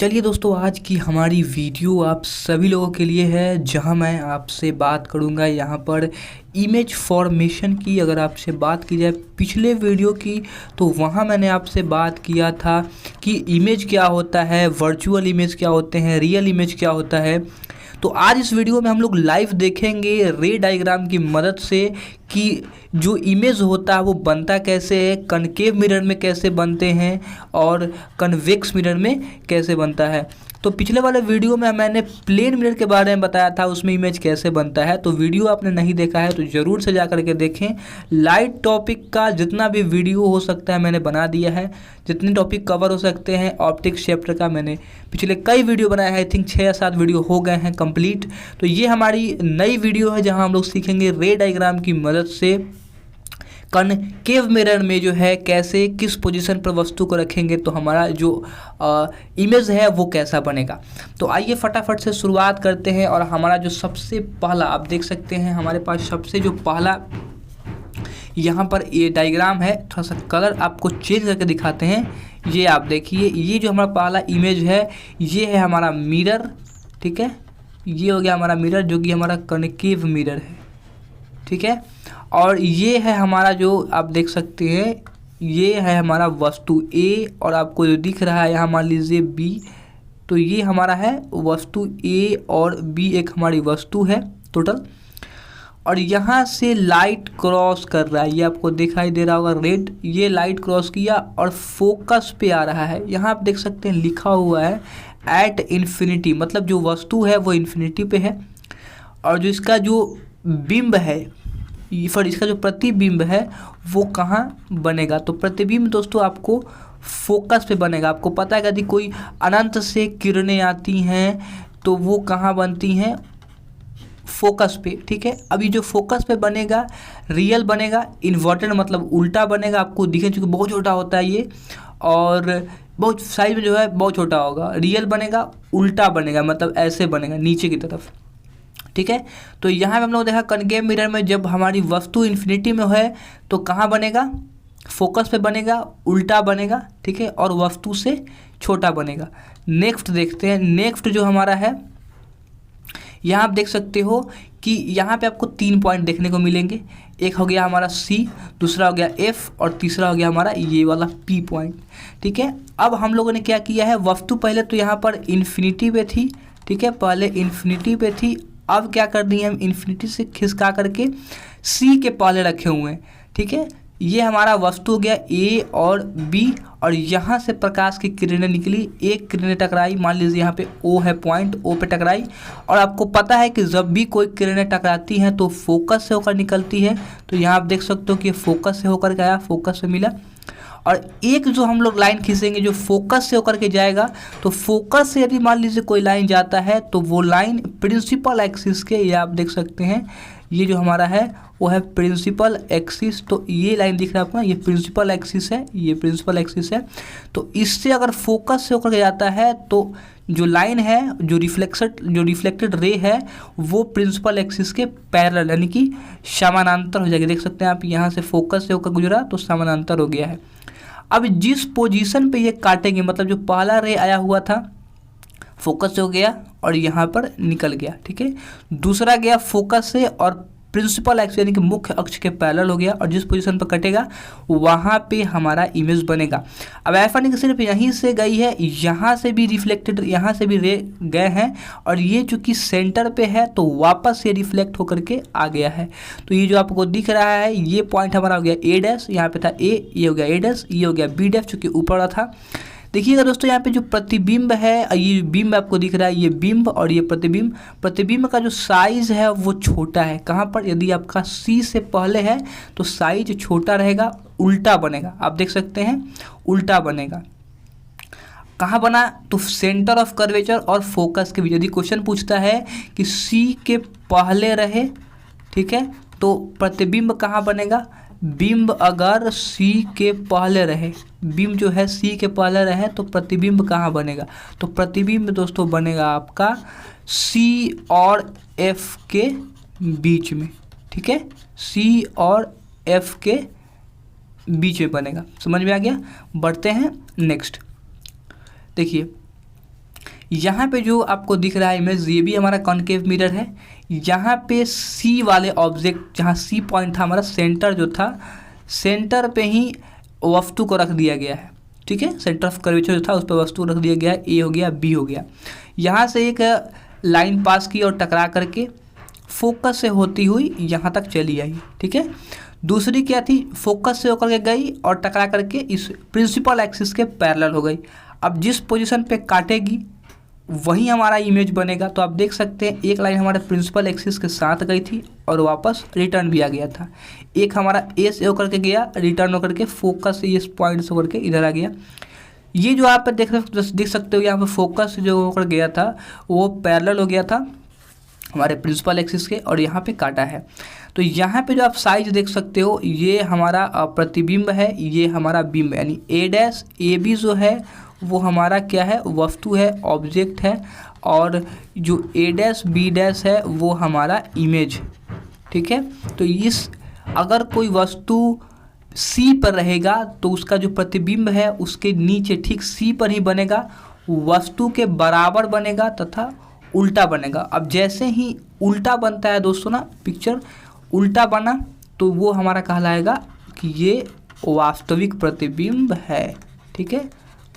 चलिए दोस्तों, आज की हमारी वीडियो आप सभी लोगों के लिए है, जहां मैं आपसे बात करूंगा यहां पर इमेज फॉर्मेशन की। अगर आपसे बात की जाए पिछले वीडियो की, तो वहां मैंने आपसे बात किया था कि इमेज क्या होता है, वर्चुअल इमेज क्या होते हैं, रियल इमेज क्या होता है। तो आज इस वीडियो में हम लोग लाइव देखेंगे रे डायग्राम की मदद से कि जो इमेज होता है वो बनता कैसे है, कनकेव मिरर में कैसे बनते हैं और कन्वेक्स मिरर में कैसे बनता है। तो पिछले वाले वीडियो में मैंने प्लेन मिरर के बारे में बताया था, उसमें इमेज कैसे बनता है। तो वीडियो आपने नहीं देखा है तो ज़रूर से जा करके देखें। लाइट टॉपिक का जितना भी वीडियो हो सकता है मैंने बना दिया है, जितने टॉपिक कवर हो सकते हैं ऑप्टिक्स चैप्टर का मैंने पिछले कई वीडियो बनाया है। आई थिंक 6 या 7 वीडियो हो गए हैं कंप्लीट। तो ये हमारी नई वीडियो है जहां हम लोग सीखेंगे रे डायग्राम की मदद से कनकेव मिरर में जो है कैसे किस पोजीशन पर वस्तु को रखेंगे तो हमारा जो इमेज है वो कैसा बनेगा। तो आइए फटाफट से शुरुआत करते हैं। और हमारा जो सबसे पहला आप देख सकते हैं, हमारे पास सबसे जो पहला यहाँ पर ये डायग्राम है, थोड़ा सा कलर आपको चेंज करके दिखाते हैं। ये आप देखिए, ये जो हमारा पहला इमेज है ये है हमारा मिरर, ठीक है। ये हो गया हमारा मिरर जो कि हमारा कनकेव मिरर है, ठीक है। और ये है हमारा जो आप देख सकते हैं, ये है हमारा वस्तु ए, और आपको जो दिख रहा है यहाँ मान लीजिए बी। तो ये हमारा है वस्तु ए और बी एक हमारी वस्तु है टोटल। और यहाँ से लाइट क्रॉस कर रहा है, ये आपको दिखाई दे रहा होगा रेड। ये लाइट क्रॉस किया और फोकस पे आ रहा है। यहाँ आप देख सकते हैं लिखा हुआ है एट इन्फिनिटी, मतलब जो वस्तु है वो इन्फिनिटी पे है। और जो इसका जो बिंब है, फिर इसका जो प्रतिबिंब है वो कहाँ बनेगा। तो प्रतिबिंब दोस्तों आपको फोकस पे बनेगा। आपको पता है यदि कोई अनंत से किरणें आती हैं तो वो कहाँ बनती हैं, फोकस पे, ठीक है। अभी जो फोकस पे बनेगा रियल बनेगा, इन्वर्टेड मतलब उल्टा बनेगा। आपको दिखे चूँकि बहुत छोटा होता है ये, और बहुत साइज में जो है बहुत छोटा होगा। रियल बनेगा उल्टा बनेगा, मतलब ऐसे बनेगा नीचे की तरफ, ठीक है। तो यहाँ पे हम लोग देखा कनकेव मिरर में जब हमारी वस्तु इन्फिनिटी में है तो कहाँ बनेगा, फोकस पे बनेगा, उल्टा बनेगा, ठीक है, और वस्तु से छोटा बनेगा। नेक्स्ट देखते हैं। नेक्स्ट जो हमारा है, यहाँ आप देख सकते हो कि यहाँ पे आपको 3 पॉइंट देखने को मिलेंगे। एक हो गया हमारा सी, दूसरा हो गया एफ, और तीसरा हो गया हमारा ये वाला पी पॉइंट, ठीक है। अब हम लोगों ने क्या किया है, वस्तु पहले तो यहाँ पर इन्फिनिटी पे थी, ठीक है, पहले इन्फिनिटी पे थी। अब क्या कर दिए हम, इन्फिनिटी से खिसका करके सी के पहले रखे हुए हैं, ठीक है। ये हमारा वस्तु हो गया ए और बी, और यहाँ से प्रकाश की किरणें निकली। एक किरणें टकराई, मान लीजिए यहाँ पे ओ है पॉइंट, ओ पे टकराई। और आपको पता है कि जब भी कोई किरणें टकराती हैं तो फोकस से होकर निकलती है। तो यहाँ आप देख सकते हो कि फोकस से होकर के आया, फोकस से मिला। और एक जो हम लोग लाइन खींचेंगे जो फोकस से होकर के जाएगा, तो फोकस से यदि मान लीजिए कोई लाइन जाता है तो वो लाइन प्रिंसिपल एक्सिस के, ये आप देख सकते हैं, ये जो हमारा है वो है प्रिंसिपल एक्सिस। तो ये लाइन दिख रहा है आपको, ये प्रिंसिपल एक्सिस है, ये प्रिंसिपल एक्सिस है। तो इससे अगर फोकस से होकर के जाता है तो जो लाइन है, जो रिफ्लेक्टेड रे है, वो प्रिंसिपल एक्सिस के पैरेलल यानी कि समानांतर हो जाएगी। देख सकते हैं आप, यहाँ से फोकस से होकर गुजरा तो समानांतर हो गया है। अब जिस पोजीशन पे ये काटेंगे, मतलब जो पहला रे आया हुआ था फोकस से हो गया और यहाँ पर निकल गया, ठीक है। दूसरा गया फोकस से और प्रिंसिपल एक्सिस यानी कि मुख्य अक्ष के पैरेलल हो गया, और जिस पोजीशन पर कटेगा वहाँ पे हमारा इमेज बनेगा। अब ऐसा नहीं कि सिर्फ यहीं से गई है, यहाँ से भी रिफ्लेक्टेड, यहाँ से भी रे गए हैं, और ये चूँकि सेंटर पे है तो वापस से रिफ्लेक्ट होकर के आ गया है। तो ये जो आपको दिख रहा है ये पॉइंट हमारा हो गया ए डैश, यहाँ पे था ए, ये हो गया ए डैश, ये हो गया बी डैश चूँकि ऊपर वाला था। देखिएगा दोस्तों, यहाँ पे जो प्रतिबिंब है, ये बिंब आपको दिख रहा है, ये बिंब और ये प्रतिबिंब। प्रतिबिंब का जो साइज है वो छोटा है। कहाँ पर, यदि आपका सी से पहले है तो साइज छोटा रहेगा, उल्टा बनेगा। आप देख सकते हैं उल्टा बनेगा। कहाँ बना, तो सेंटर ऑफ कर्वेचर और फोकस के बीच। यदि क्वेश्चन पूछता है कि सी के पहले रहे, ठीक है, तो प्रतिबिंब कहाँ बनेगा, बिंब अगर सी के पहले रहे, बिंब जो है सी के पहले रहे तो प्रतिबिंब कहाँ बनेगा, तो प्रतिबिंब दोस्तों बनेगा आपका सी और एफ के बीच में, ठीक है, सी और एफ के बीच में बनेगा। समझ में आ गया। बढ़ते हैं नेक्स्ट। देखिए यहाँ पे जो आपको दिख रहा है इमेज, ये भी हमारा कॉनकेव मिरर है। यहाँ पे सी वाले ऑब्जेक्ट, जहाँ सी पॉइंट था हमारा, सेंटर जो था, सेंटर पे ही वस्तु को रख दिया गया है। ठीक है, सेंटर ऑफ कर्वेचर जो था उस पर वस्तु रख दिया गया है। ए हो गया, बी हो गया। यहाँ से एक लाइन पास की और टकरा करके फोकस से होती हुई यहाँ तक चली आई। ठीक है, दूसरी क्या थी, फोकस से होकर के गई और टकरा करके इस प्रिंसिपल एक्सिस के पैरेलल हो गई। अब जिस पोजीशन पे काटेगी वही हमारा इमेज बनेगा। तो आप देख सकते हैं एक लाइन हमारे प्रिंसिपल एक्सिस के साथ गई थी और वापस रिटर्न भी आ गया था। एक हमारा ए से होकर के गया, रिटर्न होकर के फोकस से इस पॉइंट से होकर के इधर आ गया। ये जो आप देख सकते हो यहाँ पे फोकस जो होकर गया था वो पैरेलल हो गया था हमारे प्रिंसिपल एक्सिस के और यहाँ पे काटा है। तो यहाँ पे जो आप साइज देख सकते हो, ये हमारा प्रतिबिंब है, ये हमारा बिंब, यानी ए डैश ए बी जो है वो हमारा क्या है, वस्तु है, ऑब्जेक्ट है, और जो ए डैश बी डैश है वो हमारा इमेज। ठीक है, तो इस अगर कोई वस्तु सी पर रहेगा तो उसका जो प्रतिबिंब है उसके नीचे ठीक सी पर ही बनेगा, वस्तु के बराबर बनेगा तथा उल्टा बनेगा। अब जैसे ही उल्टा बनता है दोस्तों ना, पिक्चर उल्टा बना तो वो हमारा कहलाएगा कि ये वास्तविक प्रतिबिंब है। ठीक है,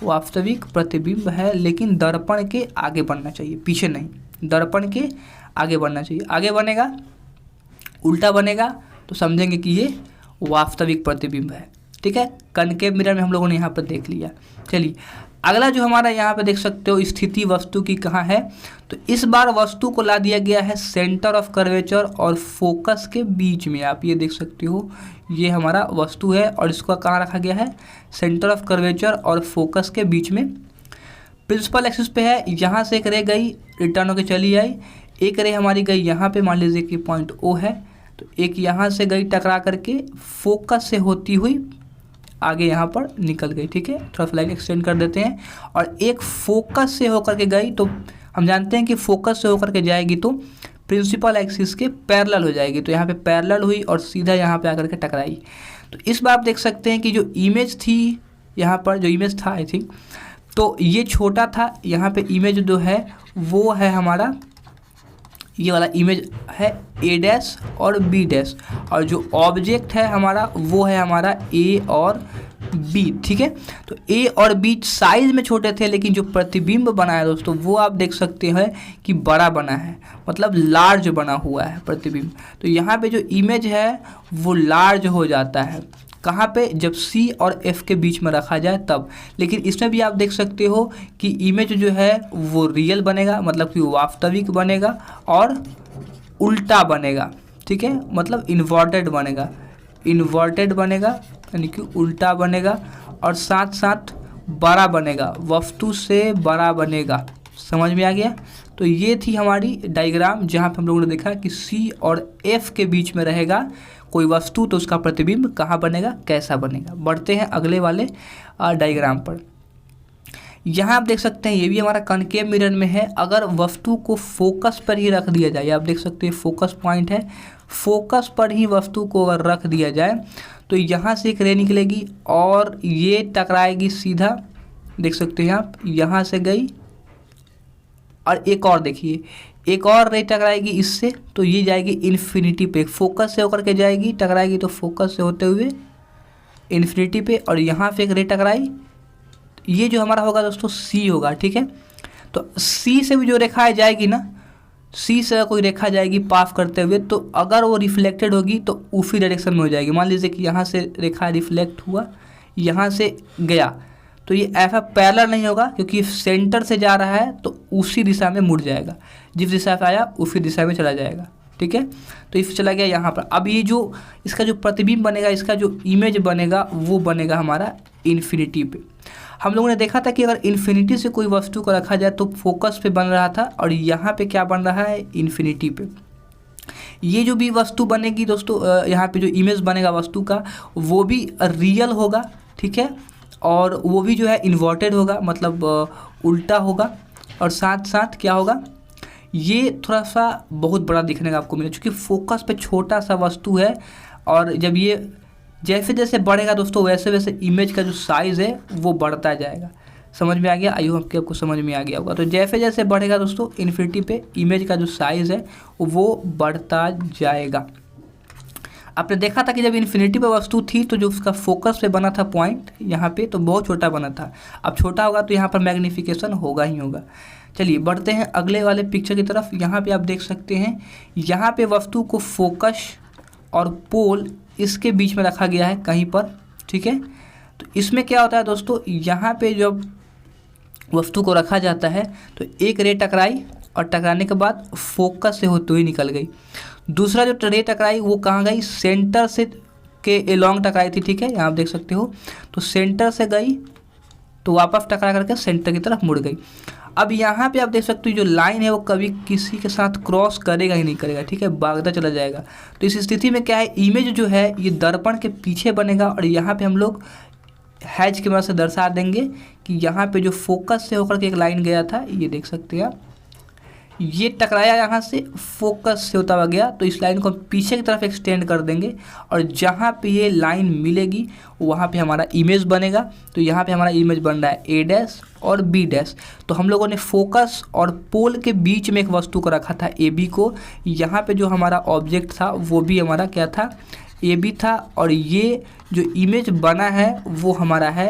वास्तविक प्रतिबिंब है, लेकिन दर्पण के आगे बनना चाहिए, पीछे नहीं, दर्पण के आगे बनना चाहिए। आगे बनेगा, उल्टा बनेगा तो समझेंगे कि ये वास्तविक प्रतिबिंब है। ठीक है, कनकेव मिरर में हम लोगों ने यहाँ पर देख लिया। चलिए अगला जो हमारा यहाँ पे देख सकते हो, स्थिति वस्तु की कहाँ है, तो इस बार वस्तु को ला दिया गया है सेंटर ऑफ कर्वेचर और फोकस के बीच में। आप ये देख सकते हो, ये हमारा वस्तु है और इसको कहाँ रखा गया है, सेंटर ऑफ कर्वेचर और फोकस के बीच में। प्रिंसिपल एक्सिस पे है, यहाँ से एक रे गई, रिटर्न होकर चली आई। एक रे हमारी गई यहाँ पे, मान लीजिए कि पॉइंट ओ है, तो एक यहाँ से गई टकरा करके फोकस से होती हुई आगे यहाँ पर निकल गई। ठीक है, थोड़ा सा लाइन एक्सटेंड कर देते हैं। और एक फोकस से होकर के गई, तो हम जानते हैं कि फोकस से होकर के जाएगी तो प्रिंसिपल एक्सिस के पैरेलल हो जाएगी। तो यहाँ पे पैरेलल हुई और सीधा यहाँ पे आकर के टकराई। तो इस बार आप देख सकते हैं कि जो इमेज थी यहाँ पर, जो इमेज था आई थिंक, तो ये छोटा था। यहाँ पे इमेज जो है वो है हमारा, ये वाला इमेज है ए डैश और बी डैश, और जो ऑब्जेक्ट है हमारा वो है हमारा ए और बी। ठीक है, तो ए और बी साइज में छोटे थे, लेकिन जो प्रतिबिंब बना है दोस्तों वो आप देख सकते हैं कि बड़ा बना है, मतलब लार्ज बना हुआ है प्रतिबिंब। तो यहाँ पे जो इमेज है वो लार्ज हो जाता है, कहाँ पे, जब सी और एफ के बीच में रखा जाए तब। लेकिन इसमें भी आप देख सकते हो कि इमेज जो है वो रियल बनेगा, मतलब कि वास्तविक बनेगा, और उल्टा बनेगा। ठीक है, मतलब इन्वर्टेड बनेगा, इन्वर्टेड बनेगा यानी कि उल्टा बनेगा, और साथ साथ बड़ा बनेगा, वस्तु से बड़ा बनेगा। समझ में आ गया। तो ये थी हमारी डायग्राम, जहाँ पे हम लोगों ने देखा कि सी और एफ के बीच में रहेगा कोई वस्तु, तो उसका प्रतिबिंब कहाँ बनेगा, कैसा बनेगा। बढ़ते हैं अगले वाले डायग्राम पर। यहाँ आप देख सकते हैं ये भी हमारा कनकेव मिरर में है। अगर वस्तु को फोकस पर ही रख दिया जाए, आप देख सकते हैं फोकस पॉइंट है, फोकस पर ही वस्तु को अगर रख दिया जाए तो यहाँ से एक रे निकलेगी और ये टकराएगी सीधा, देख सकते हैं आप, यहाँ से गई और एक और देखिए, एक और रे टकराएगी इससे, तो ये जाएगी इन्फिनिटी पे, फोकस से होकर के जाएगी, टकराएगी तो फोकस से होते हुए इन्फिनिटी पे, और यहाँ पे एक रे टकराई, ये जो हमारा होगा दोस्तों सी होगा। ठीक है, तो सी से भी जो रेखा जाएगी ना, सी से कोई रेखा जाएगी पास करते हुए, तो अगर वो रिफ्लेक्टेड होगी तो उसी डायरेक्शन में हो जाएगी। मान लीजिए कि यहाँ से रेखा रिफ्लेक्ट हुआ, यहाँ से गया, तो ये ऐसा पैरेलल नहीं होगा, क्योंकि सेंटर से जा रहा है तो उसी दिशा में मुड़ जाएगा, जिस दिशा से आया उसी दिशा में चला जाएगा। ठीक है, तो इस चला गया यहाँ पर। अब ये जो इसका जो प्रतिबिंब बनेगा, इसका जो इमेज बनेगा वो बनेगा हमारा इन्फिनिटी पे। हम लोगों ने देखा था कि अगर इन्फिनिटी से कोई वस्तु को रखा जाए तो फोकस पे बन रहा था, और यहाँ पे क्या बन रहा है, इन्फिनिटी पे। ये जो भी वस्तु बनेगी दोस्तों, यहाँ पे जो इमेज बनेगा वस्तु का वो भी रियल होगा। ठीक है, और वो भी जो है इन्वर्टेड होगा, मतलब उल्टा होगा, और साथ साथ क्या होगा, ये थोड़ा सा बहुत बड़ा दिखने का आपको मिलेगा, क्योंकि फोकस पे छोटा सा वस्तु है, और जब ये जैसे जैसे बढ़ेगा दोस्तों वैसे वैसे इमेज का जो साइज़ है वो बढ़ता जाएगा। समझ में आ गया? आई होप कि आपको समझ में आ गया होगा। तो जैसे जैसे बढ़ेगा दोस्तों इन्फिनिटी पे इमेज का जो साइज़ है वो बढ़ता जाएगा। आपने देखा था कि जब इन्फिनिटी पे वस्तु थी तो जो उसका फोकस पे बना था पॉइंट यहाँ पे तो बहुत छोटा बना था, अब छोटा होगा तो यहाँ पर मैग्नीफिकेशन होगा ही होगा। चलिए बढ़ते हैं अगले वाले पिक्चर की तरफ। यहाँ पे आप देख सकते हैं, यहाँ पे वस्तु को फोकस और पोल इसके बीच में रखा गया है कहीं पर, ठीक है। तो इसमें क्या होता है दोस्तों, यहाँ पे जब वस्तु को रखा जाता है तो एक रे टकराई और टकराने के बाद फोकस से होते हुए निकल गई। दूसरा जो रे टकराई वो कहाँ गई, सेंटर से के एलोंग टकराई थी, ठीक है, यहाँ आप देख सकते हो। तो सेंटर से गई तो वापस टकरा करके सेंटर की तरफ मुड़ गई। अब यहाँ पे आप देख सकते हो जो लाइन है वो कभी किसी के साथ क्रॉस करेगा ही नहीं करेगा, ठीक है, भागता चला जाएगा। तो इस स्थिति में क्या है, इमेज जो है ये दर्पण के पीछे बनेगा और यहाँ पे हम लोग हैच की मदद से दर्शा देंगे कि यहाँ पे जो फोकस से होकर के एक लाइन गया था, ये देख सकते हैं आप, ये टकराया यहाँ से, फोकस से होता हुआ गया, तो इस लाइन को पीछे की तरफ एक्सटेंड कर देंगे और जहाँ पे ये लाइन मिलेगी वहाँ पे हमारा इमेज बनेगा। तो यहाँ पे हमारा इमेज बन रहा है ए डैश और बी डैश। तो हम लोगों ने फोकस और पोल के बीच में एक वस्तु को रखा था ए बी को, यहाँ पे जो हमारा ऑब्जेक्ट था वो भी हमारा क्या था, ए बी था, और ये जो इमेज बना है वो हमारा है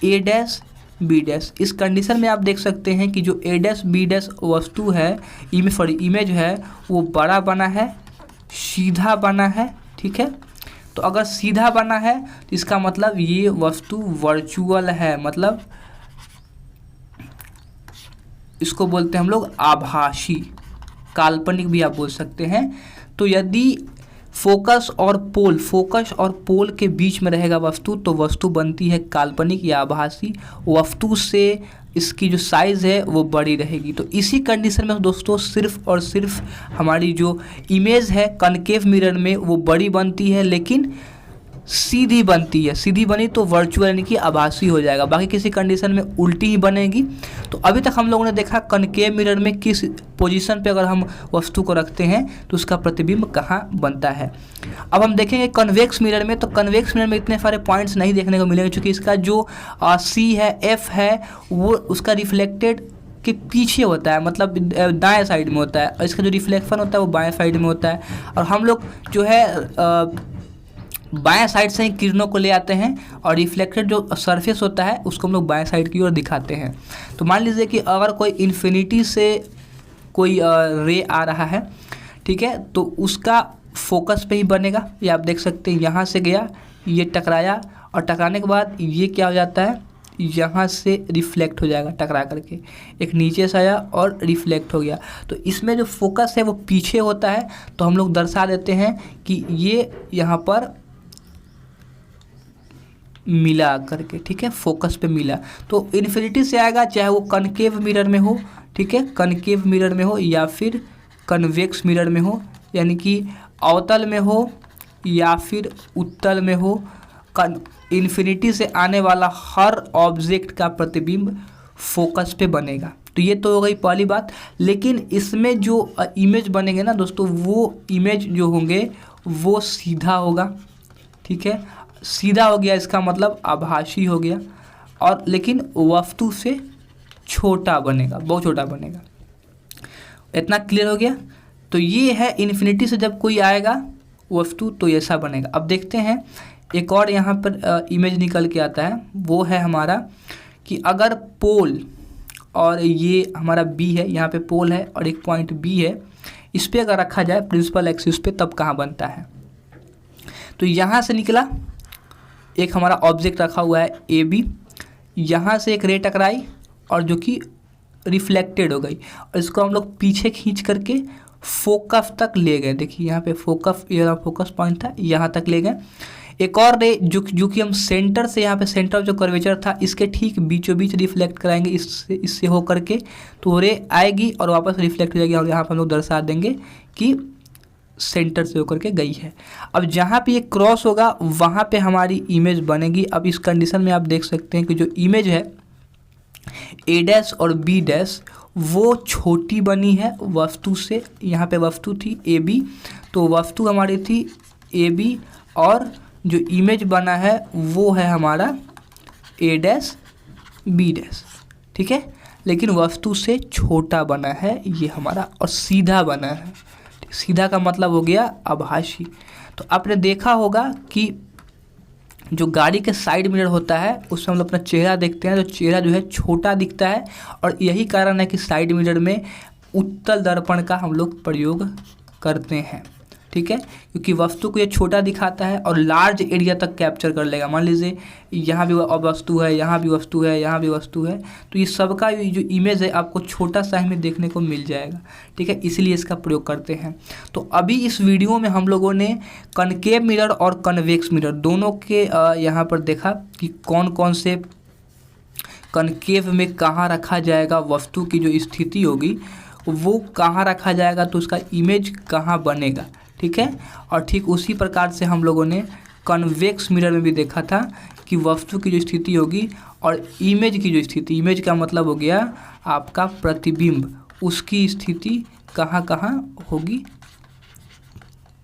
ए डैश बी डैश। इस कंडीशन में आप देख सकते हैं कि जो ए डैश बी डैश वस्तु है, इमेज है वो बड़ा बना है, सीधा बना है, ठीक है। तो अगर सीधा बना है तो इसका मतलब ये वस्तु वर्चुअल है, मतलब इसको बोलते हैं हम लोग आभासी, काल्पनिक भी आप बोल सकते हैं। तो यदि फोकस और पोल के बीच में रहेगा वस्तु तो वस्तु बनती है काल्पनिक या आभासी। वस्तु से इसकी जो साइज़ है वो बड़ी रहेगी। तो इसी कंडीशन में दोस्तों सिर्फ और सिर्फ हमारी जो इमेज है कनकेव मिरर में वो बड़ी बनती है, लेकिन सीधी बनती है। सीधी बनी तो वर्चुअल यानी कि आभासी हो जाएगा, बाकी किसी कंडीशन में उल्टी ही बनेगी। तो अभी तक हम लोगों ने देखा कनकेव मिरर में किस पोजीशन पे अगर हम वस्तु को रखते हैं तो उसका प्रतिबिंब कहाँ बनता है। अब हम देखेंगे कन्वेक्स मिरर में। तो कन्वेक्स मिरर में इतने सारे पॉइंट्स नहीं देखने को मिलेंगे, क्योंकि इसका जो सी है, एफ है, वो उसका रिफ्लेक्टेड के पीछे होता है, मतलब दाएं साइड में होता है, और इसका जो रिफ्लेक्शन होता है वो बाएं साइड में होता है। और हम लोग जो है बाएं साइड से ही किरणों को ले आते हैं और रिफ्लेक्टेड जो सरफेस होता है उसको हम लोग बाएं साइड की ओर दिखाते हैं। तो मान लीजिए कि अगर कोई इन्फिनिटी से कोई रे आ रहा है, ठीक है, तो उसका फोकस पे ही बनेगा। ये आप देख सकते हैं, यहाँ से गया, ये टकराया और टकराने के बाद ये क्या हो जाता है, यहाँ से रिफ्लेक्ट हो जाएगा, टकरा करके एक नीचे से आया और रिफ्लेक्ट हो गया। तो इसमें जो फोकस है वो पीछे होता है, तो हम लोग दर्शा देते हैं कि ये यहाँ पर मिला करके, ठीक है, फोकस पे मिला। तो इन्फिनिटी से आएगा, चाहे वो कनकेव मिरर में हो, ठीक है, कनकेव मिरर में हो या फिर कन्वेक्स मिरर में हो, यानी कि अवतल में हो या फिर उत्तल में हो, इन्फिनिटी से आने वाला हर ऑब्जेक्ट का प्रतिबिंब फोकस पे बनेगा। तो ये तो हो गई पहली बात। लेकिन इसमें जो इमेज बनेंगे ना दोस्तों, वो इमेज जो होंगे वो सीधा होगा, ठीक है, सीधा हो गया, इसका मतलब आभासी हो गया, और लेकिन वस्तु से छोटा बनेगा, बहुत छोटा बनेगा। इतना क्लियर हो गया। तो ये है इन्फिनिटी से जब कोई आएगा वस्तु तो ऐसा बनेगा। अब देखते हैं एक और यहाँ पर इमेज निकल के आता है, वो है हमारा कि अगर पोल और ये हमारा बी है, यहाँ पे पोल है और एक पॉइंट बी है, इस पर अगर रखा जाए प्रिंसिपल एक्सिस पे तब कहाँ बनता है। तो यहाँ से निकला एक हमारा ऑब्जेक्ट रखा हुआ है ए बी, यहाँ से एक रे टकराई और जो कि रिफ्लेक्टेड हो गई, और इसको हम लोग पीछे खींच करके फोकस तक ले गए। देखिए यहाँ पे फोकस, ये फोकस पॉइंट था, यहाँ तक ले गए। एक और रे जो कि हम सेंटर से, यहाँ पे सेंटर जो कर्वेचर था इसके ठीक बीचों बीच रिफ्लेक्ट कराएंगे इससे हो करके, तो रे आएगी और वापस रिफ्लेक्ट हो जाएगी, और यहाँ पर हम लोग दर्शा देंगे कि सेंटर से होकर के गई है। अब जहाँ पे ये क्रॉस होगा वहाँ पे हमारी इमेज बनेगी। अब इस कंडीशन में आप देख सकते हैं कि जो इमेज है ए डैश और बी डैश वो छोटी बनी है वस्तु से। यहाँ पे वस्तु थी ए बी, तो वस्तु हमारी थी ए बी और जो इमेज बना है वो है हमारा ए डैश बी डैश। ठीक है, लेकिन वस्तु से छोटा बना है ये हमारा और सीधा बना है। सीधा का मतलब हो गया आभासी। तो आपने देखा होगा कि जो गाड़ी के साइड मिरर होता है उसमें हम लोग अपना चेहरा देखते हैं तो चेहरा जो है छोटा दिखता है, और यही कारण है कि साइड मिरर में उत्तल दर्पण का हम लोग प्रयोग करते हैं। ठीक है, क्योंकि वस्तु को ये छोटा दिखाता है और लार्ज एरिया तक कैप्चर कर लेगा। मान लीजिए यहाँ भी वस्तु है, यहाँ भी वस्तु है, यहाँ भी वस्तु है, तो ये सबका जो इमेज है आपको छोटा साइज में देखने को मिल जाएगा। ठीक है, इसलिए इसका प्रयोग करते हैं। तो अभी इस वीडियो में हम लोगों ने कनकेव मिरर और कन्वेक्स मिरर दोनों के यहाँ पर देखा कि कौन कौन से कनकेव में कहाँ रखा जाएगा, वस्तु की जो स्थिति होगी वो कहाँ रखा जाएगा, तो उसका इमेज कहाँ बनेगा। ठीक है, और ठीक उसी प्रकार से हम लोगों ने कन्वेक्स मिरर में भी देखा था कि वस्तु की जो स्थिति होगी और इमेज की जो स्थिति, इमेज का मतलब हो गया आपका प्रतिबिंब, उसकी स्थिति कहाँ कहाँ होगी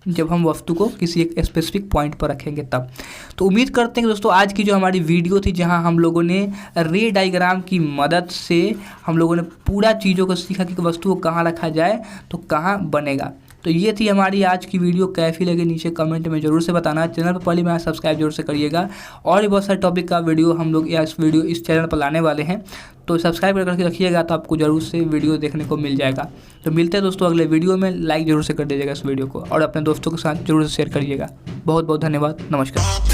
जब हम वस्तु को किसी एक स्पेसिफिक पॉइंट पर रखेंगे तब। तो उम्मीद करते हैं कि दोस्तों आज की जो हमारी वीडियो थी जहां हम लोगों ने रे डायग्राम की मदद से हम लोगों ने पूरा चीज़ों को सीखा कि वस्तु को कहाँ रखा जाए तो कहाँ बनेगा। तो ये थी हमारी आज की वीडियो। कैसी लगे नीचे कमेंट में ज़रूर से बताना। चैनल पर पहली बार सब्सक्राइब जरूर से करिएगा, और भी बहुत सारे टॉपिक का वीडियो हम लोग इस चैनल पर लाने वाले हैं, तो सब्सक्राइब करके रखिएगा तो आपको ज़रूर से वीडियो देखने को मिल जाएगा। तो मिलते हैं दोस्तों अगले वीडियो में। लाइक ज़रूर से कर दीजिएगा इस वीडियो को और अपने दोस्तों के साथ जरूर से शेयर करिएगा। बहुत बहुत धन्यवाद, नमस्कार।